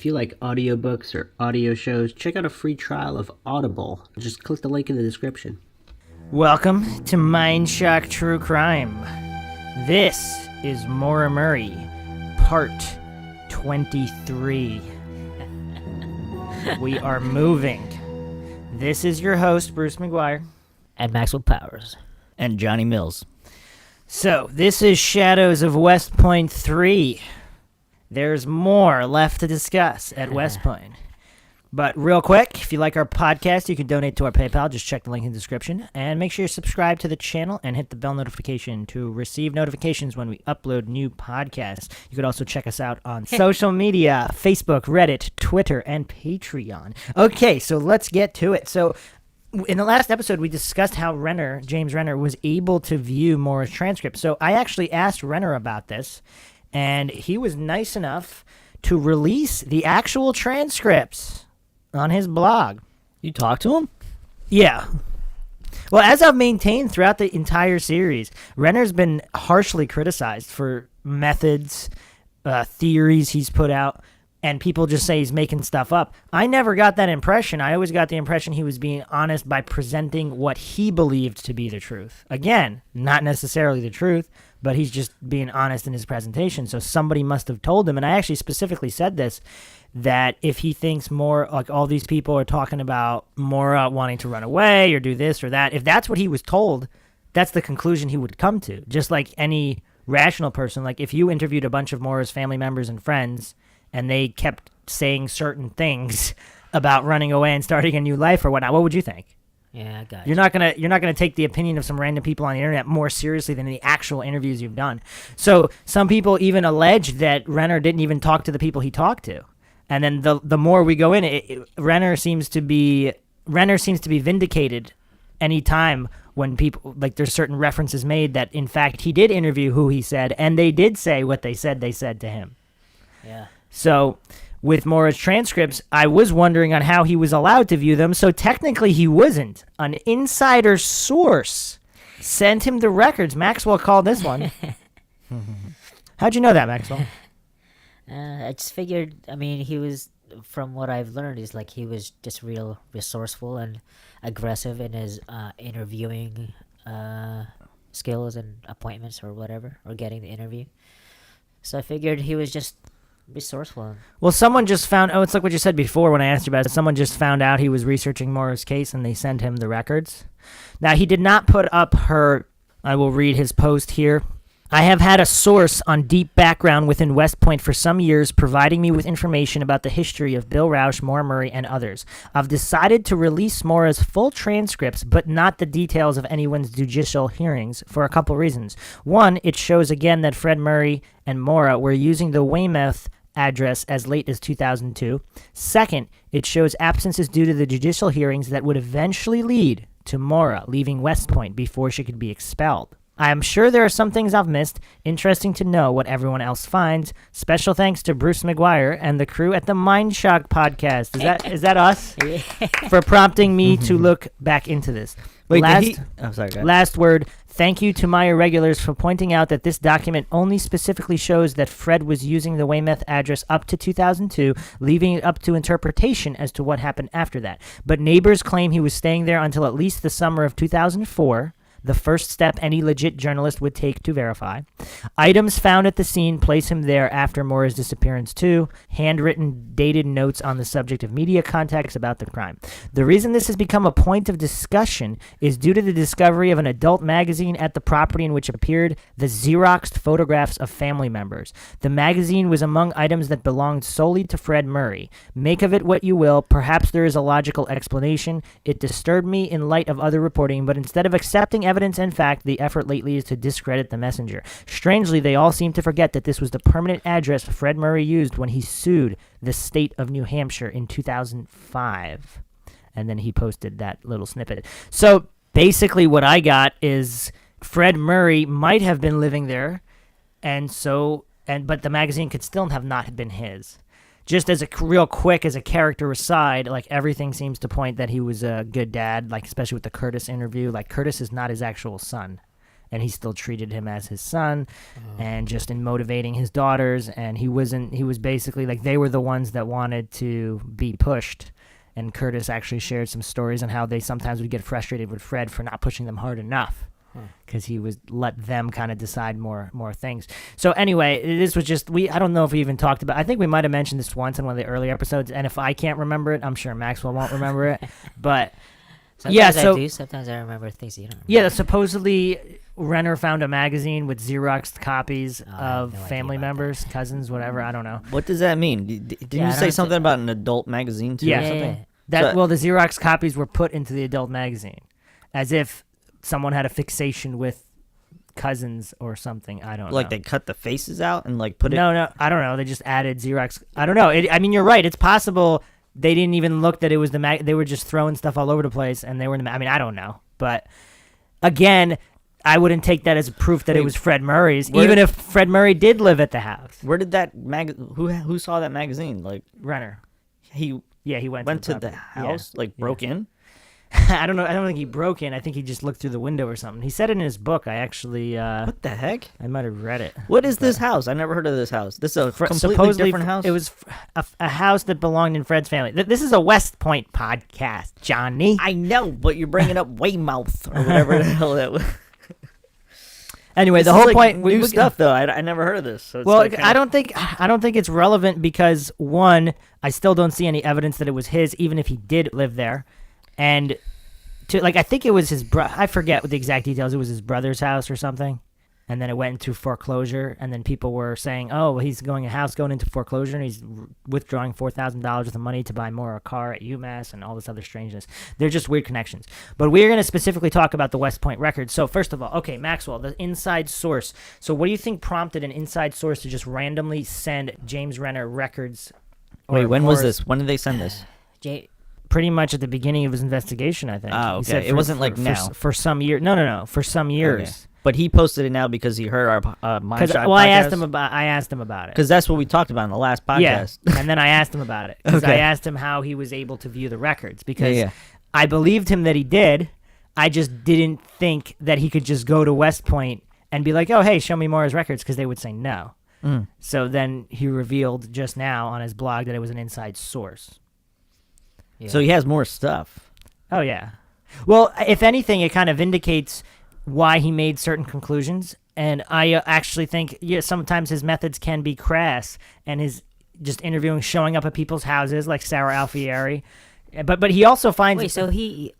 If you like audiobooks or audio shows, check out a free trial of Audible. Just click the link in the description. Welcome to Mindshock True Crime. This is Maura Murray, part 23. We are moving. This is your host, Bruce McGuire. And Maxwell Powers. And Johnny Mills. So, this is Shadows of West Point 3. There's more left to discuss at West Point. But real quick, if you like our podcast, you can donate to our PayPal. Just check the link in the description. And make sure you subscribe to the channel and hit the bell notification to receive notifications when we upload new podcasts. You could also check us out on social media, Facebook, Reddit, Twitter, and Patreon. Okay, so let's get to it. So in the last episode, we discussed how James Renner, was able to view Maura's transcript. So I actually asked Renner about this, and he was nice enough to release the actual transcripts on his blog. You talked to him? Yeah. Well, as I've maintained throughout the entire series, Renner's been harshly criticized for methods, theories he's put out, and people just say he's making stuff up. I never got that impression. I always got the impression he was being honest by presenting what he believed to be the truth. Again, not necessarily the truth, but he's just being honest in his presentation. So somebody must have told him, and I actually specifically said this, that if he thinks more, like all these people are talking about Maura wanting to run away or do this or that, if that's what he was told, that's the conclusion he would come to. Just like any rational person, like if you interviewed a bunch of Maura's family members and friends, and they kept saying certain things about running away and starting a new life or whatnot, what would you think? Yeah, I got You're not gonna take the opinion of some random people on the internet more seriously than the actual interviews you've done. So some people even allege that Renner didn't even talk to the people he talked to, and then the more we go in, Renner seems to be vindicated anytime when people, like, there's certain references made that in fact he did interview who he said, and they did say what they said to him. Yeah. So with Maura's transcripts, I was wondering on how he was allowed to view them. So technically he wasn't. An insider source sent him the records. Maxwell called this one. How'd you know that, Maxwell? I just figured, he was, from what I've learned, is like he was just real resourceful and aggressive in his interviewing skills and appointments or whatever, or getting the interview. So I figured he was just resourceful. Well, someone just found, it's like what you said before when I asked you about it. Someone just found out he was researching Maura's case and they sent him the records. Now, he did not put up I will read his post here. I have had a source on deep background within West Point for some years, providing me with information about the history of Bill Rausch, Maura Murray, and others. I've decided to release Maura's full transcripts, but not the details of anyone's judicial hearings, for a couple reasons. One, it shows again that Fred Murray and Maura were using the Weymouth address as late as 2002. Second, it shows absences due to the judicial hearings that would eventually lead to Maura leaving West Point before she could be expelled. I am sure there are some things I've missed. Interesting to know what everyone else finds. Special thanks to Bruce McGuire and the crew at the Mindshock podcast. Is that us? For prompting me to look back into this. Wait, sorry, last word. Thank you to my irregulars for pointing out that this document only specifically shows that Fred was using the Weymouth address up to 2002, leaving it up to interpretation as to what happened after that. But neighbors claim he was staying there until at least the summer of 2004. The first step any legit journalist would take to verify. Items found at the scene place him there after Maura's disappearance too. Handwritten, dated notes on the subject of media contacts about the crime. The reason this has become a point of discussion is due to the discovery of an adult magazine at the property in which appeared the Xeroxed photographs of family members. The magazine was among items that belonged solely to Fred Murray. Make of it what you will. Perhaps there is a logical explanation. It disturbed me in light of other reporting, but instead of accepting evidence and fact, the effort lately is to discredit the messenger. Strangely, they all seem to forget that this was the permanent address Fred Murray used when he sued the state of New Hampshire in 2005. And then he posted that little snippet. So basically what I got is Fred Murray might have been living there, but the magazine could still have not been his. Just as a real quick, as a character aside, like everything seems to point that he was a good dad, like especially with the Curtis interview. Like Curtis is not his actual son. and he still treated him as his son, and just in motivating his daughters. And he was basically like, they were the ones that wanted to be pushed. And Curtis actually shared some stories on how they sometimes would get frustrated with Fred for not pushing them hard enough, because he was let them kind of decide more things. So anyway, this was just, I don't know if we even talked about, I think we might have mentioned this once in one of the early episodes, and if I can't remember it, I'm sure Maxwell won't remember it. But Sometimes I do. Sometimes I remember things you don't remember. yeah, supposedly Renner found a magazine with Xeroxed copies I have of no idea family about members, cousins, whatever. I don't know. What does that mean? Didn't Yeah, I you don't say have something to- about an adult magazine too? Yeah, or something? Well, So- the Xerox copies were put into the adult magazine, as if someone had a fixation with cousins or something. I don't know. Like they cut the faces out and like put it. No, I don't know. They just added Xerox. I don't know. I mean, you're right. It's possible they didn't even look that it was the they were just throwing stuff all over the place, and they were in the I mean, I don't know. But again, I wouldn't take that as proof that it Wait, was Fred Murray's, where- even if Fred Murray did live at the house. Where did that who saw that magazine? Like Renner. he Yeah, he went to the property. house, like broke in. I don't know. I don't think he broke in. I think he just looked through the window or something. He said it in his book. I actually, What the heck? I might have read it. What is this house? I never heard of this house. This is a completely Supposedly, different house. It was a house that belonged in Fred's family. This is a West Point podcast, Johnny. I know, but you're bringing up Weymouth or whatever the hell that was. Anyway, This the is, whole like, point. new stuff though. I never heard of this. So it's Well, like I don't think it's relevant because one, I still don't see any evidence that it was his, even if he did live there, and I think it was his I forget what the exact details. It was his brother's house or something, and then it went into foreclosure, and then people were saying, "Oh, well, he's going into foreclosure, and he's withdrawing $4,000 worth of money to buy Maura a car at UMass," and all this other strangeness. They're just weird connections. But we're going to specifically talk about the West Point records. So first of all, okay, Maxwell, the inside source. So what do you think prompted an inside source to just randomly send James Renner records? Wait, when was this? When did they send this? Pretty much at the beginning of his investigation, I think. Oh, He okay. said It wasn't like now. For some year. No. For some years. Okay. But he posted it now because he heard our Mindshock podcast. I asked him about it. Because that's what we talked about in the last podcast. Yeah, and then I asked him about it. Because I Okay. asked him how he was able to view the records. Because Yeah. I believed him that he did. I just didn't think that he could just go to West Point and be like, "Oh, hey, show me Maura's records," because they would say no. So then he revealed just now on his blog that it was an inside source. Yeah. So he has more stuff. Oh, yeah. Well, if anything, it kind of indicates why he made certain conclusions. And I actually think, sometimes his methods can be crass, and his just interviewing, showing up at people's houses like Sarah Alfieri. But he also finds... Wait, so he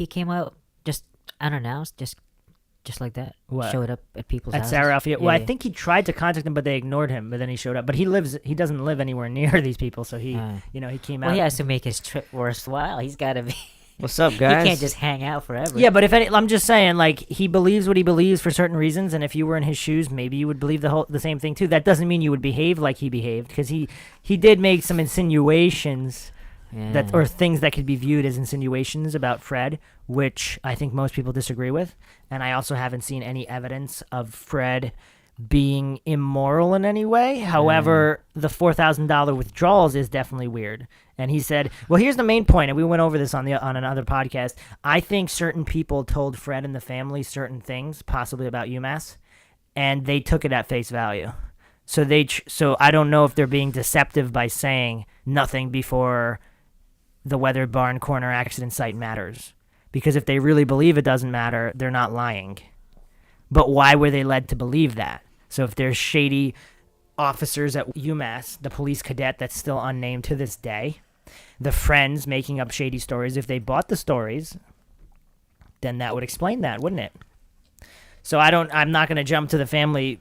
came out just unannounced, just like that. What? Showed up at people's At houses. Sarah Alfieri. Well, Yeah. I think he tried to contact them, but they ignored him. But then he showed up. But he doesn't live anywhere near these people, so he came out. Well, he has to make his trip worthwhile. He's got to be. What's up, He guys? can't just hang out forever. Yeah, but I'm just saying, like, he believes what he believes for certain reasons, and if you were in his shoes, maybe you would believe the same thing too. That doesn't mean you would behave like he behaved, because he did make some insinuations or things that could be viewed as insinuations about Fred, which I think most people disagree with. And I also haven't seen any evidence of Fred being immoral in any way. However, the $4,000 withdrawals is definitely weird. And he said, well, here's the main point, and we went over this on another podcast. I think certain people told Fred and the family certain things, possibly about UMass, and they took it at face value. So so I don't know if they're being deceptive by saying nothing before the Weather Barn Corner accident site matters. Because if they really believe it doesn't matter, they're not lying. But why were they led to believe that? So if there's shady officers at UMass, the police cadet that's still unnamed to this day, the friends making up shady stories, if they bought the stories, then that would explain that, wouldn't it? So I'm not going to jump to the family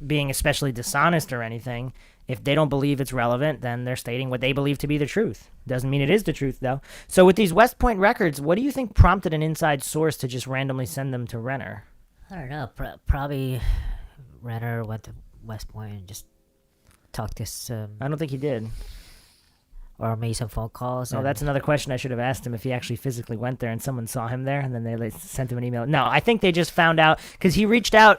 being especially dishonest or anything. If they don't believe it's relevant, then they're stating what they believe to be the truth. Doesn't mean it is the truth, though. So with these West Point records, what do you think prompted an inside source to just randomly send them to Renner? I don't know. Probably Renner went to West Point and just talked to some, I don't think he did. or made some phone calls. Oh, and- that's another question I should have asked him, if he actually physically went there and someone saw him there and then they sent him an email. No, I think they just found out because he reached out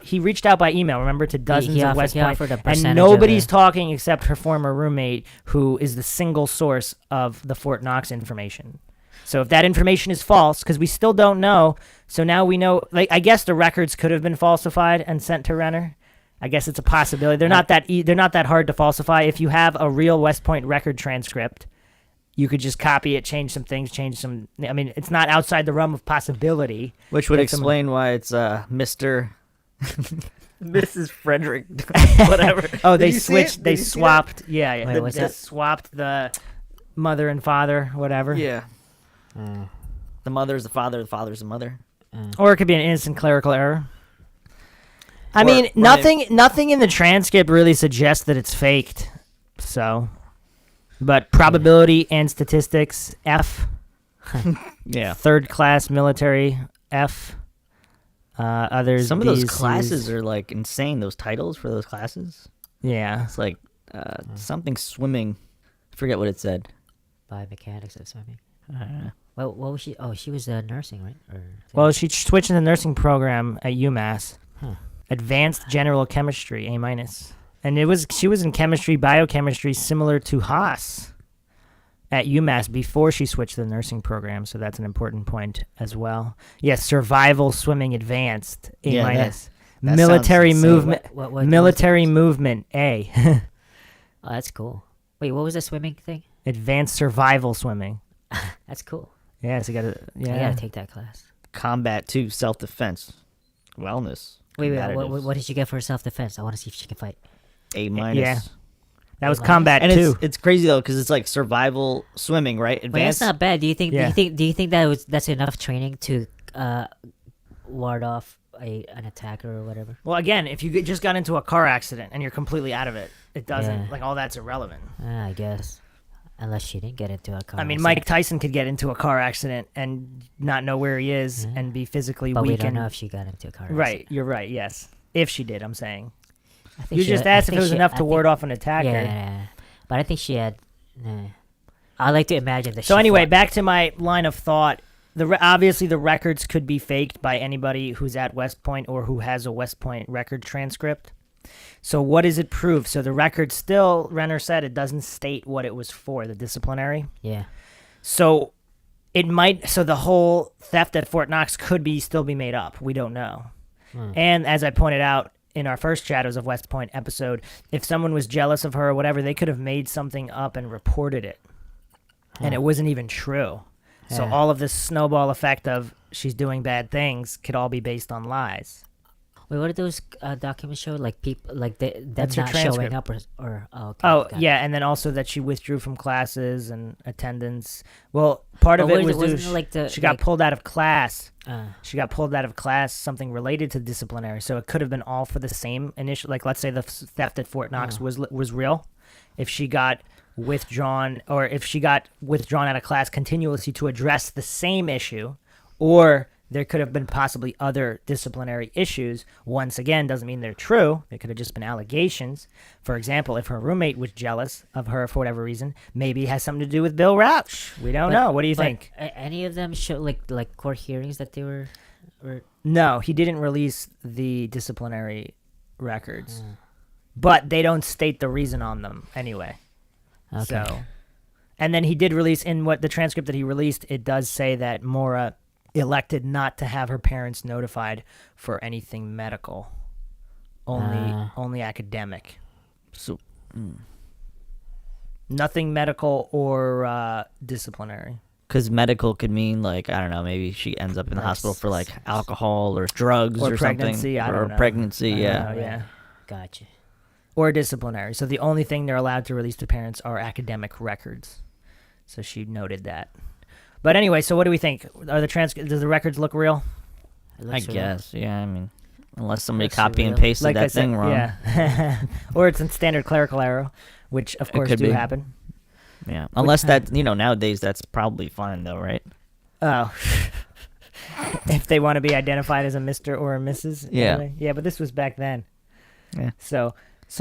by email, remember, to dozens of West Point, offered a and percentage nobody's of talking except her former roommate, who is the single source of the Fort Knox information. So if that information is false, because we still don't know, so now we know. Like, I guess the records could have been falsified and sent to Renner. I guess it's a possibility. They're not that hard to falsify. If you have a real West Point record transcript, you could just copy it, change some things, change some. I mean, it's not outside the realm of possibility. Which would explain why it's Mr. Mrs. Frederick, whatever. Oh, Did they you see switched. it? They Did you see swapped. Yeah. Wait, what's They that? swapped the mother and father, whatever. that? Yeah. The mother's the father's the mother. Or it could be an innocent clerical error. I Or mean, running- nothing in the transcript really suggests that it's faked. So, but probability and statistics F, Yeah. third class military F. Others. Some of those B's, classes C's. are like insane. Those titles for those classes. Yeah. It's like something swimming. I forget what it said. Biomechanics of swimming. Uh, Well, what was she? Oh, she was nursing, right? Or Well, she switched in the nursing program at UMass. Huh. Advanced General Chemistry, A-. And she was in chemistry, biochemistry, similar to Haas at UMass before she switched to the nursing program, so that's an important point as well. Yes, survival swimming advanced, A-. Yeah, that Military sounds insane. movement, what military movement, A. Oh, that's cool. Wait, what was the swimming thing? Advanced survival swimming. That's cool. Yeah, so you gotta, I yeah. gotta take that class. Combat 2, self-defense, wellness. Wait, what combatives. did you get for self-defense? I want to see if she can fight. A-. Yeah. That was Wow. combat And too. it's crazy though because it's like survival swimming, right? Wait, that's not bad. Do you think? Yeah. Do you think that's enough training to ward off an attacker or whatever? Well, again, if you just got into a car accident and you're completely out of it, it doesn't, Yeah. like, all that's irrelevant. I guess, unless she didn't get into a car. I mean, accident. Mike Tyson could get into a car accident and not know where he is Mhm. and be physically But we weak. don't And know if she got into a car. right, accident. you're right. Yes, if she did, I'm saying. I think You she just had- I asked if think it was she- enough I to ward think- off an attacker. Yeah, but I think she had. I like to imagine that. So she anyway, fought. back to my line of thought. Obviously, the records could be faked by anybody who's at West Point or who has a West Point record transcript. So what does it prove? So the record still, Renner said, it doesn't state what it was for, the disciplinary. Yeah. So it might. So the whole theft at Fort Knox could still be made up. We don't know. And as I pointed out in our first Shadows of West Point episode, if someone was jealous of her or whatever, they could have made something up and reported it, and it wasn't even true. So Yeah. all of this snowball effect of she's doing bad things could all be based on lies. Wait, what did those documents show? Like people, like them That's her not showing transcript. up, or oh, okay, Oh, got it. yeah, and then also that she withdrew from classes and attendance. Well, part of But it was wasn't due- it like the- she got like- pulled out of class. Uh, She got pulled out of class, something related to disciplinary. So it could have been all for the same initial. Like, let's say the theft at Fort Knox was real. If she got withdrawn, or if she got withdrawn out of class continuously to address the same issue, or there could have been possibly other disciplinary issues. Once again, doesn't mean they're true. They could have just been allegations. For example, if her roommate was jealous of her for whatever reason, maybe it has something to do with Bill Rausch. We don't know. What do you but think? Any of them show like court hearings that they were, or No, he didn't release the disciplinary records, but they don't state the reason on them anyway. okay. So, and then he did release in what the transcript that he released. It does say that Maura elected not to have her parents notified for anything medical, only academic. So Nothing medical or disciplinary. because medical could mean like I don't know, maybe she ends up in the Like hospital for like alcohol or drugs Or or, pregnancy, something, I or don't know. pregnancy. I Yeah, don't know, yeah. Gotcha. Or disciplinary. So the only thing they're allowed to release to parents are academic records. So she noted that. But anyway, so what do we think? Are the does the records look real? It I looks real. guess. Yeah, I mean, unless somebody Looks copy and surreal. pasted Like I that said, thing wrong. yeah. Or it's a standard clerical error, which of course could do be. happen. Yeah. Unless that nowadays that's probably fine though, right? Oh. If they want to be identified as a Mr. or a Mrs. Yeah. really. Yeah, but this was back then. Yeah. So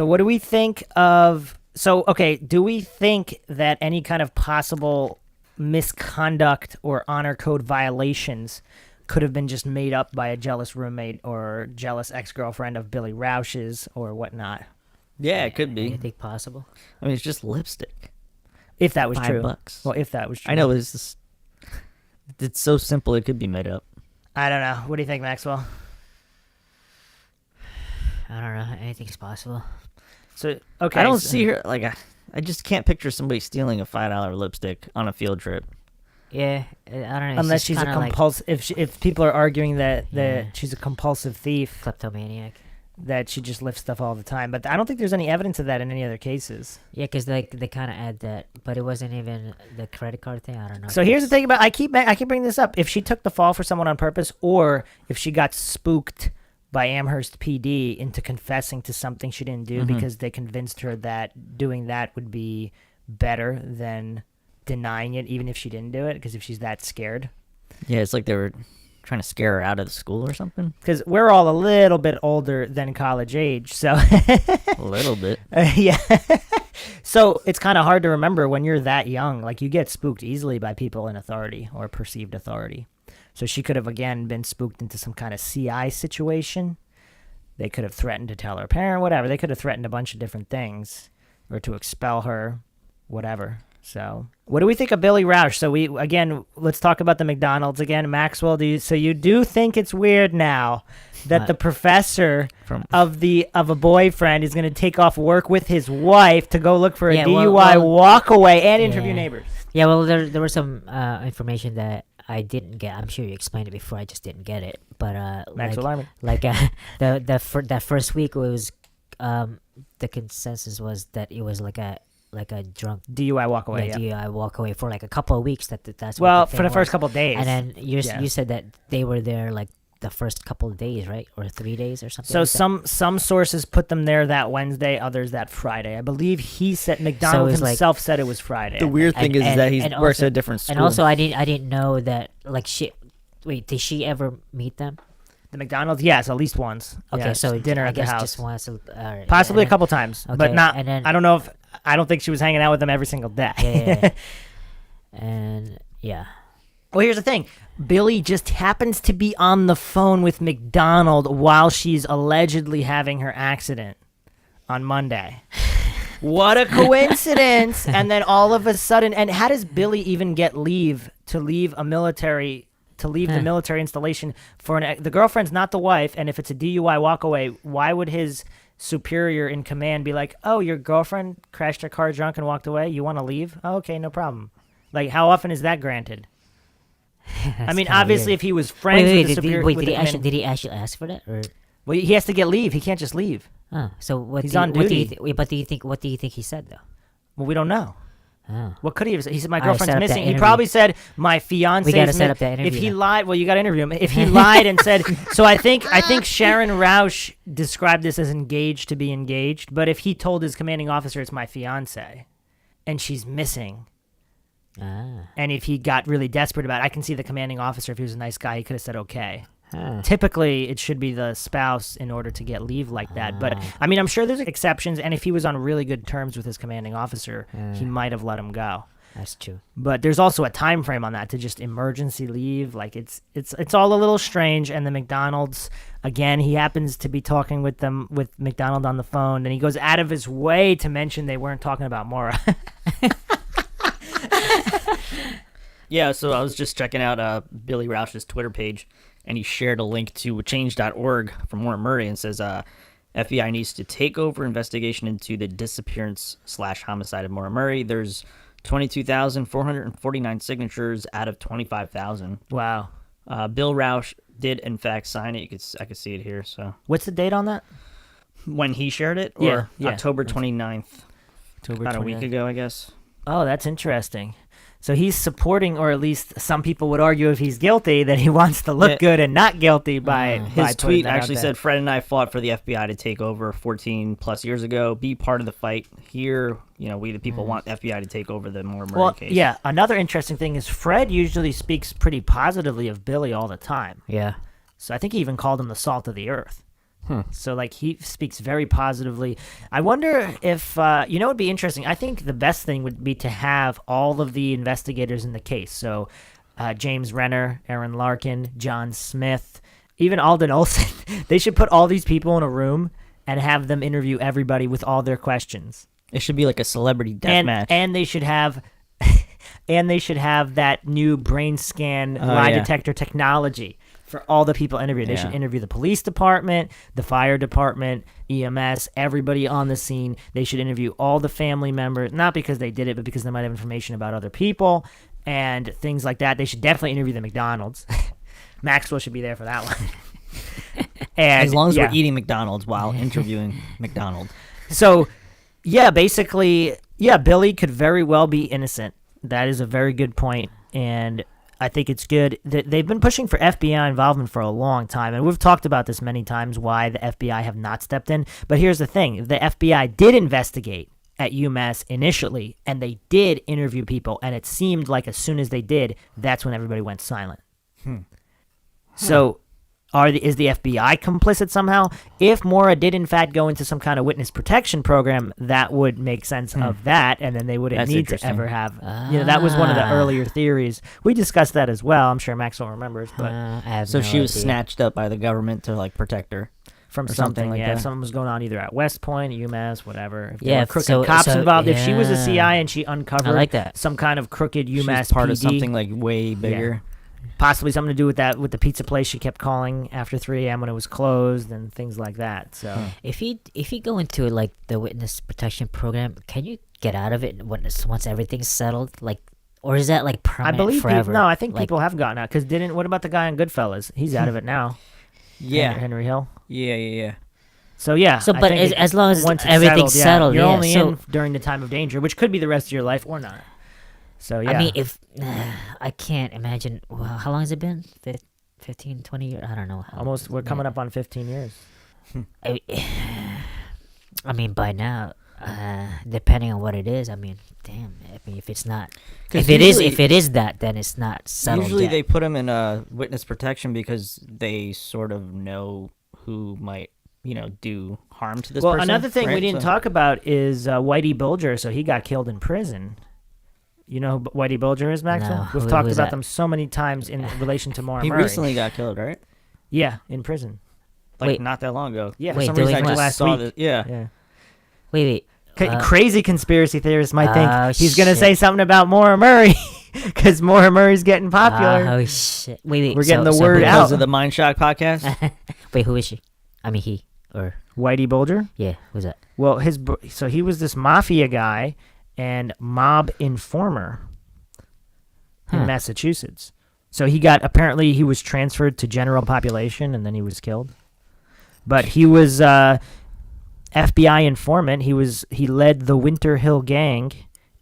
what do we think of... So, okay, do we think that any kind of possible misconduct or honor code violations could have been just made up by a jealous roommate or jealous ex-girlfriend of Billy Rausch's or whatnot? Yeah, it could be. Anything possible? I mean, it's just lipstick. If that was true. $5. Well, if that was true. I know it's just it's so simple it could be made up. I don't know. What do you think, Maxwell? I don't know. Anything's possible. So okay, I don't see her like I just can't picture somebody stealing a $5 lipstick on a field trip. Yeah, I don't know. Unless she's a compulsive. If people are arguing that Yeah. she's a compulsive thief, kleptomaniac. that she just lifts stuff all the time. But I don't think there's any evidence of that in any other cases. Yeah, because they kind of add that, but it wasn't even the credit card thing. I don't know. So here's the thing about I keep bringing this up. If she took the fall for someone on purpose, or if she got spooked by Amherst PD into confessing to something she didn't do because they convinced her that doing that would be better than denying it, even if she didn't do it, because if she's that scared. Yeah, it's like they were trying to scare her out of the school or something. Because we're all a little bit older than college age, so A little bit. yeah. So it's kind of hard to remember when you're that young. Like, you get spooked easily by people in authority or perceived authority. So she could have, again, been spooked into some kind of CI situation. They could have threatened to tell her parent, whatever. They could have threatened a bunch of different things, or to expel her, whatever. So what do we think of Billy Rausch? So let's talk about the McDonald's again. Maxwell, so you do think it's weird now that the professor of a boyfriend is going to take off work with his wife to go look for a DUI walk away and interview neighbors? Yeah, well, there was some information that I didn't get. I'm sure you explained it before. I just didn't get it. But Maxwell Army. that first week was the consensus was that it was like a drunk DUI walk away. Yeah. DUI walk away for like a couple of weeks. That's well what the for the thing first was. couple of days. And then you said that they were there like the first couple of days, right, or 3 days or something. So like some sources put them there that Wednesday, others that Friday. I believe he said McDonald himself said it was Friday. The weird thing is that he works at a different school. And also, I didn't know that did she ever meet them? The McDonald's, yes, at least once. Okay, Yes, so dinner I at the guess house. just once, all right, Possibly yeah, a couple times, but okay, not. and then- I don't think she was hanging out with them every single day. Yeah. And yeah. Well, here's the thing. Billy just happens to be on the phone with McDonald while she's allegedly having her accident on Monday. What a coincidence. And then all of a sudden, and how does Billy even get leave to leave the military installation for the girlfriend's not the wife, and if it's a DUI walk away, why would his superior in command be like, "Oh, your girlfriend crashed her car drunk and walked away. You want to leave? Oh, okay, no problem." Like, how often is that granted? I mean, obviously, weird. if he was friends with the superior, Did he actually ask for that, or? Well, he has to get leave. He can't just leave. So what? He's on duty. What do you think he said though? Well, we don't know. Oh. What could he have said? He said, "My All right, girlfriend's set up that missing." He interview. probably said, "My fiance." We gotta set up that If interview he then. lied, well, you got to interview him. If he lied and said, so I think Sharon Rausch described this as engaged to be engaged. But if he told his commanding officer, "It's my fiance," and she's missing, and if he got really desperate about it, I can see the commanding officer, if he was a nice guy, he could have said okay. Typically, it should be the spouse in order to get leave like that. But, I mean, I'm sure there's exceptions, and if he was on really good terms with his commanding officer, he might have let him go. That's true. But there's also a time frame on that to just emergency leave. Like, it's all a little strange. And the McDonald's, again, he happens to be talking with McDonald on the phone, and he goes out of his way to mention they weren't talking about Maura. Yeah, so I was just checking out Billy Rausch's Twitter page, and he shared a link to change.org from Maura Murray and says FBI needs to take over investigation into the disappearance/homicide of Maura Murray. There's 22,449 signatures out of 25,000. Wow. Bill Rausch did, in fact, sign it. I could see it here. So What's the date on that? when he shared it, or Yeah. October 29th, October about a week 29th. ago, I guess. Oh, that's interesting. So he's supporting, or at least some people would argue if he's guilty, that he wants to look good and not guilty by His putting tweet that out actually there. said, "Fred and I fought for the FBI to take over 14 plus years ago. Be part of the fight here. You know, we the people want FBI to take over the Maura Murray case." Yeah, another interesting thing is Fred usually speaks pretty positively of Billy all the time. Yeah. So I think he even called him the salt of the earth. So, like, he speaks very positively. I wonder if, it would be interesting. I think the best thing would be to have all of the investigators in the case. So, James Renner, Aaron Larkin, John Smith, even Alden Olson. They should put all these people in a room and have them interview everybody with all their questions. It should be like a celebrity death And, match. and they should have... And they should have that new brain scan lie detector technology for all the people interviewed. They should interview the police department, the fire department, EMS, everybody on the scene. They should interview all the family members, not because they did it, but because they might have information about other people and things like that. They should definitely interview the McDonald's. Maxwell should be there for that one. And as long as we're eating McDonald's while interviewing McDonald. So, basically, Billy could very well be innocent. That is a very good point, and I think it's good. They've been pushing for FBI involvement for a long time, and we've talked about this many times, why the FBI have not stepped in. But here's the thing. The FBI did investigate at UMass initially, and they did interview people, and it seemed like as soon as they did, that's when everybody went silent. So is the FBI complicit somehow? If Maura did in fact go into some kind of witness protection program, that would make sense of that, and then they wouldn't need to ever have. That was one of the earlier theories. We discussed that as well. I'm sure Maxwell remembers. But so she was snatched up by the government to like protect her from something like that. If something was going on either at West Point, UMass, whatever. If there were crooked so- cops so- involved, if she was a CI and she uncovered some kind of crooked She was UMass part PD, of something like way bigger. possibly something to do with that, with the pizza place she kept calling after 3 a.m. when it was closed and things like that. So if you go into like the witness protection program, can you get out of it once everything's settled? Like, or is that like I permanent believe forever? I think Like, people have gotten out. Because what about the guy on Goodfellas? He's out of it now. Henry Hill. Yeah. So yeah. So, I but think as long as once it's everything's settled, you're yeah, only so- in during the time of danger, which could be the rest of your life or not. So yeah. I mean, if I can't imagine, well, how long has it been? 15, 20 years? I don't know. We're coming up on 15 years. I mean, by now, depending on what it is, I mean, damn. I mean, if it's not, if it is that, then it's not settled. Usually yet. they put them in witness protection because they sort of know who might, do harm to this person. Well, another thing we right? didn't talk about is Whitey Bulger. So he got killed in prison. You know who Whitey Bulger is, Maxwell? No, We've who talked is about that? them so many times in relation to Maura He Murray. recently got killed, right? Yeah, in prison. Like Wait. not that long ago. Yeah, Wait, for some doing reason I what? just last saw week. this. Yeah. Wait. Crazy conspiracy theorists might think Oh, he's going to shit. say something about Maura Murray because Maura Murray's getting popular. Oh shit! Wait. We're getting the so word who- out. Because of the Mindshock podcast. Wait, who is she? I mean, he or Whitey Bulger? yeah, who's that? Well, so he was this mafia guy and mob informer in Massachusetts. So apparently he was transferred to general population and then he was killed. But he was FBI informant. He led the Winter Hill gang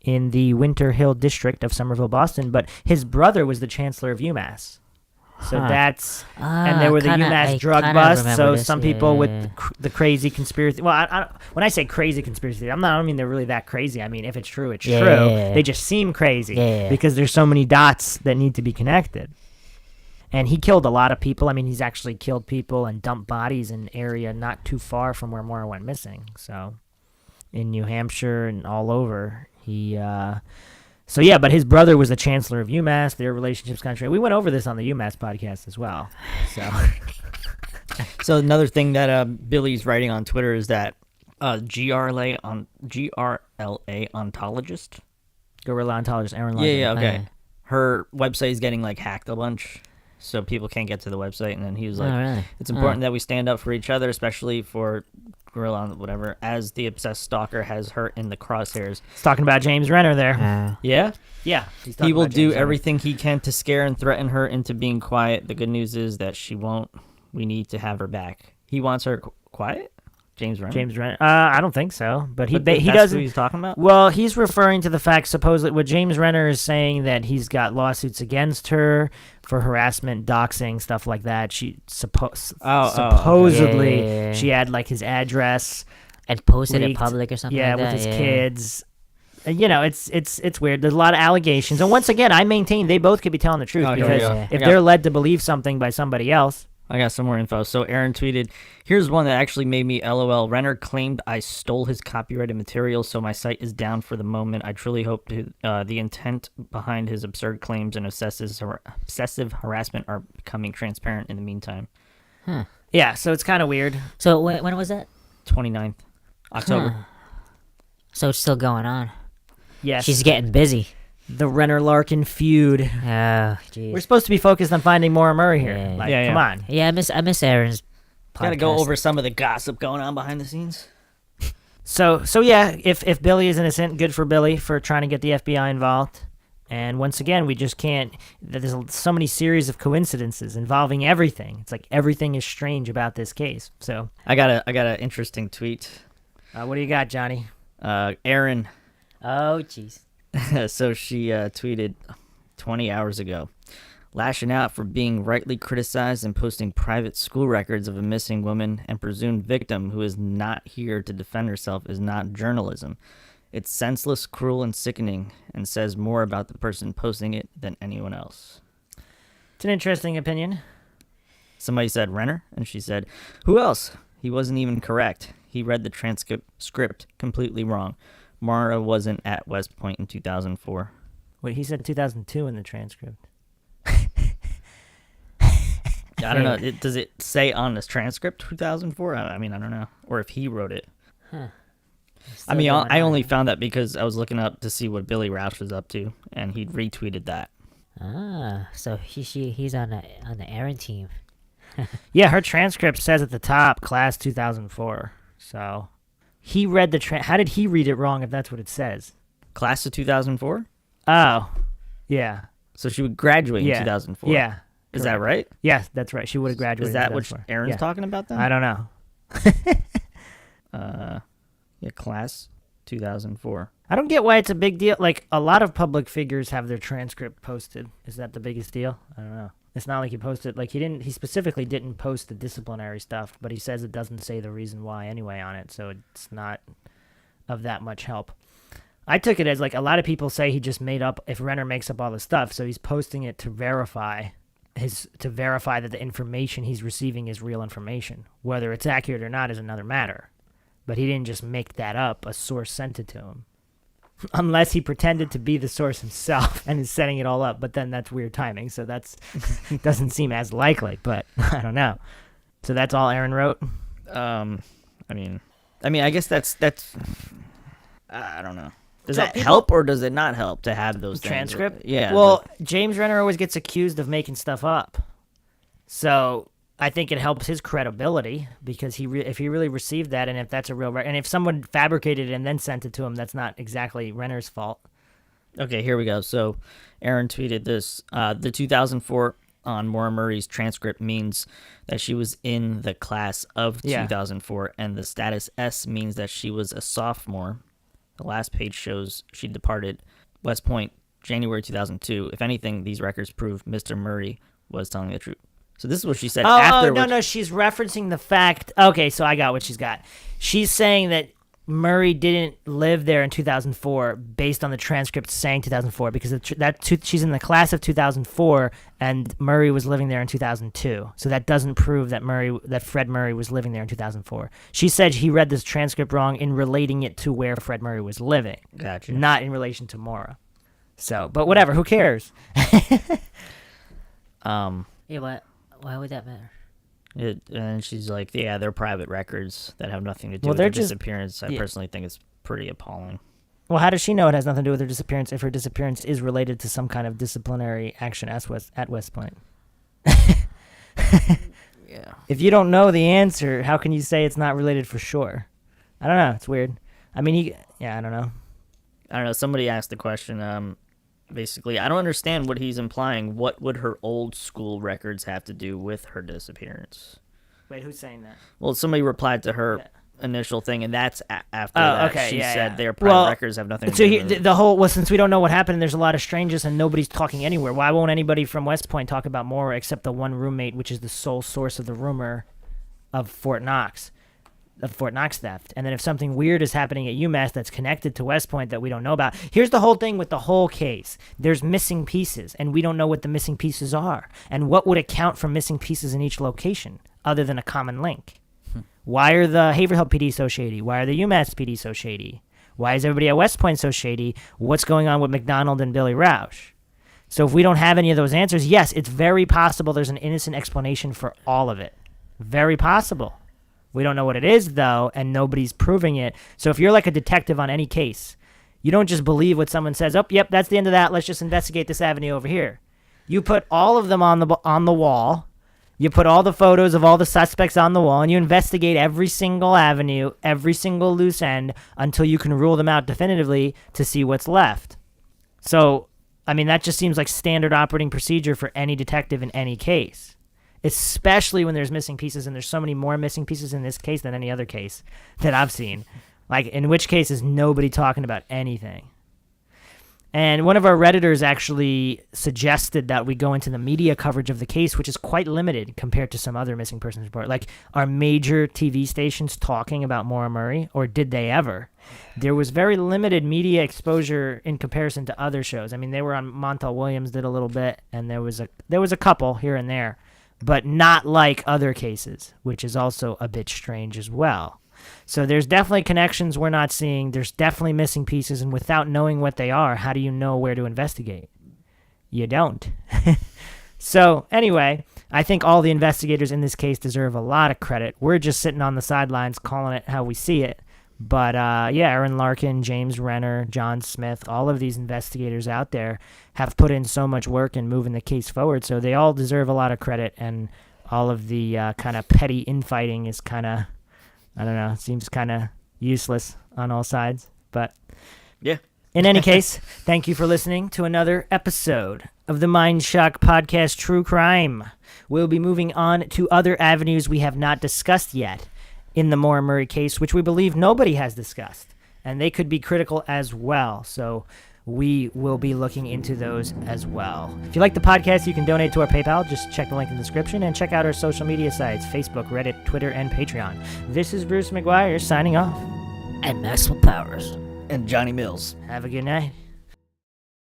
in the Winter Hill district of Somerville, Boston. But his brother was the chancellor of UMass. So that's and there were the UMass drug busts. So some people with the crazy conspiracy. Well, when I say crazy conspiracy, I don't mean they're really that crazy. I mean if it's true, it's true. They just seem crazy because there's so many dots that need to be connected. And he killed a lot of people. I mean, he's actually killed people and dumped bodies in an area not too far from where Maura went missing. So in New Hampshire and all over, but his brother was the chancellor of UMass. Their relationship's kind of. We went over this on the UMass podcast as well. So another thing that Billy's writing on Twitter is that GRLA ontologist. Gorilla ontologist Aaron London. Yeah, okay. Her website is getting like hacked a bunch, so people can't get to the website. And then he was like, really? "It's important that we stand up for each other, especially for Gorilla whatever, as the obsessed stalker has her in the crosshairs." He's talking about James Renner there. Yeah. Yeah. He will do everything he can to scare and threaten her into being quiet. The good news is that she won't. We need to have her back. He wants her quiet? James Renner? I don't think so. But he that's doesn't. what he's talking about? Well, he's referring to the fact, supposedly, what James Renner is saying, that he's got lawsuits against her for harassment, doxing, stuff like that. She supposedly Yeah. she had like his address And posted it leaked. public or something. Yeah, like with that? his Yeah. kids. It's weird. There's a lot of allegations, and once again, I maintain they both could be telling the truth Oh, here we because go. if they're led to believe something by somebody else. I got some more info. So Aaron tweeted, "Here's one that actually made me LOL. Renner claimed I stole his copyrighted material, so my site is down for the moment. I truly hope the intent behind his absurd claims and obsessive harassment are becoming transparent in the meantime." Yeah, so it's kind of weird. So when was that? 29th October. So it's still going on. Yes, She's getting busy. The Renner-Larkin feud. Oh, jeez. We're supposed to be focused on finding Maura Murray here. Yeah. Like, Yeah, come on. Yeah, I miss Aaron's podcast. Gotta go over some of the gossip going on behind the scenes. So yeah, if Billy is innocent, good for Billy for trying to get the FBI involved. And once again, we just can't. There's so many series of coincidences involving everything. It's like everything is strange about this case. So I got an interesting tweet. what do you got, Johnny? Erin. Oh, jeez. So she tweeted 20 hours ago, lashing out for being rightly criticized and posting private school records of a missing woman and presumed victim who is not here to defend herself is not journalism. It's senseless, cruel, and sickening, and says more about the person posting it than anyone else. It's an interesting opinion. Somebody said Renner, and she said, who else? He wasn't even correct. He read the transcript completely wrong. Maura wasn't at West Point in 2004. Wait, he said 2002 in the transcript. I don't know. Does it say on this transcript 2004? I mean, I don't know. Or if he wrote it. Huh. I mean, I only found that because I was looking up to see what Billy Rausch was up to, and he'd retweeted that. Ah, so he's on the Aaron team. Yeah, her transcript says at the top, class 2004. So he read the how did he read it wrong if that's what it says? Class of 2004? Oh, yeah. So she would graduate Yeah. in 2004. Yeah. Is that right? Yes, that's right. She would have graduated. Is that in what 2004. Aaron's Yeah. talking about then? I don't know. Yeah, class 2004. I don't get why it's a big deal. Like, a lot of public figures have their transcript posted. Is that the biggest deal? I don't know. It's not like he posted, like, he specifically didn't post the disciplinary stuff, but he says it doesn't say the reason why anyway on it, so it's not of that much help. I took it as, like, a lot of people say he just made up, if Renner makes up all the stuff, so he's posting it to verify that the information he's receiving is real information. Whether it's accurate or not is another matter. But he didn't just make that up. A source sent it to him. Unless he pretended to be the source himself and is setting it all up. But then that's weird timing. So that's doesn't seem as likely. But I don't know. So that's all Aaron wrote? I mean, I guess that's I don't know. Does So that people- help or does it not help to have those things? Transcript? Yeah. Well, James Renner always gets accused of making stuff up. So I think it helps his credibility because if he really received that and if that's a real and if someone fabricated it and then sent it to him, that's not exactly Renner's fault. Okay, here we go. So Aaron tweeted this. The 2004 on Maura Murray's transcript means that she was in the class of 2004, and the status S means that she was a sophomore. The last page shows she departed West Point January 2002. If anything, these records prove Mr. Murray was telling the truth. So this is what she said afterwards. No, she's referencing the fact. Okay, so I got what she's got. She's saying that Murray didn't live there in 2004 based on the transcript saying 2004 because she's in the class of 2004 and Murray was living there in 2002. So that doesn't prove that Fred Murray was living there in 2004. She said he read this transcript wrong in relating it to where Fred Murray was living. Gotcha. Not in relation to Maura. So, but whatever, who cares? Yeah, why would that matter? And she's like, yeah, they're private records that have nothing to do Well, with they're her just- disappearance. I personally think it's pretty appalling. Well, how does she know it has nothing to do with her disappearance if her disappearance is related to some kind of disciplinary action at West Point? Yeah. If you don't know the answer, how can you say it's not related for sure? I don't know. It's weird. I mean, I don't know. I don't know. Somebody asked the question. Basically, I don't understand what he's implying. What would her old school records have to do with her disappearance? Wait, who's saying that? Well, somebody replied to her initial thing, and that's after that. Okay, she yeah, said yeah. their private Well, records have nothing to So do with it. the whole since we don't know what happened, and there's a lot of strangers, and nobody's talking anywhere. Why won't anybody from West Point talk about Maura except the one roommate, which is the sole source of the rumor of Fort Knox theft? And then if something weird is happening at UMass that's connected to West Point that we don't know about, here's the whole thing with the whole case. There's missing pieces, and we don't know what the missing pieces are, and what would account for missing pieces in each location other than a common link. Why are the Haverhill PD so shady? Why are the UMass PD so shady? Why is everybody at West Point so shady? What's going on with McDonald and Billy Rausch? So if we don't have any of those answers, yes, it's very possible there's an innocent explanation for all of it. Very possible. We don't know what it is, though, and nobody's proving it. So if you're like a detective on any case, You don't just believe what someone says. Oh, yep, that's the end of that. Let's just investigate this avenue over here. You put all of them on the wall. You put all the photos of all the suspects on the wall, and you investigate every single avenue, every single loose end, until you can rule them out definitively to see what's left. So, I mean, that just seems like standard operating procedure for any detective in any case, especially when there's missing pieces, and there's so many more missing pieces in this case than any other case that I've seen. Like, in which case is nobody talking about anything. And one of our Redditors actually suggested that we go into the media coverage of the case, which is quite limited compared to some other missing persons report. Like, are major TV stations talking about Maura Murray, or did they ever? There was very limited media exposure in comparison to other shows. I mean, they were on Montel Williams did a little bit, and there was a couple here and there, but not like other cases, which is also a bit strange as well. So there's definitely connections we're not seeing. There's definitely missing pieces, and without knowing what they are, how do you know where to investigate? You don't. So anyway, I think all the investigators in this case deserve a lot of credit. We're just sitting on the sidelines calling it how we see it. But yeah, Aaron Larkin, James Renner, John Smith, all of these investigators out there have put in so much work in moving the case forward. So they all deserve a lot of credit, and all of the kind of petty infighting is kind of, I don't know, it seems kind of useless on all sides. But Yeah. in any case, thank you for listening to another episode of the Mindshock Podcast True Crime. We'll be moving on to other avenues we have not discussed yet in the Maura Murray case, which we believe nobody has discussed, and they could be critical as well. So we will be looking into those as well. If you like the podcast, you can donate to our PayPal. Just check the link in the description, and check out our social media sites, Facebook, Reddit, Twitter, and Patreon. This is Bruce McGuire signing off. And Maxwell Powers. And Johnny Mills. Have a good night.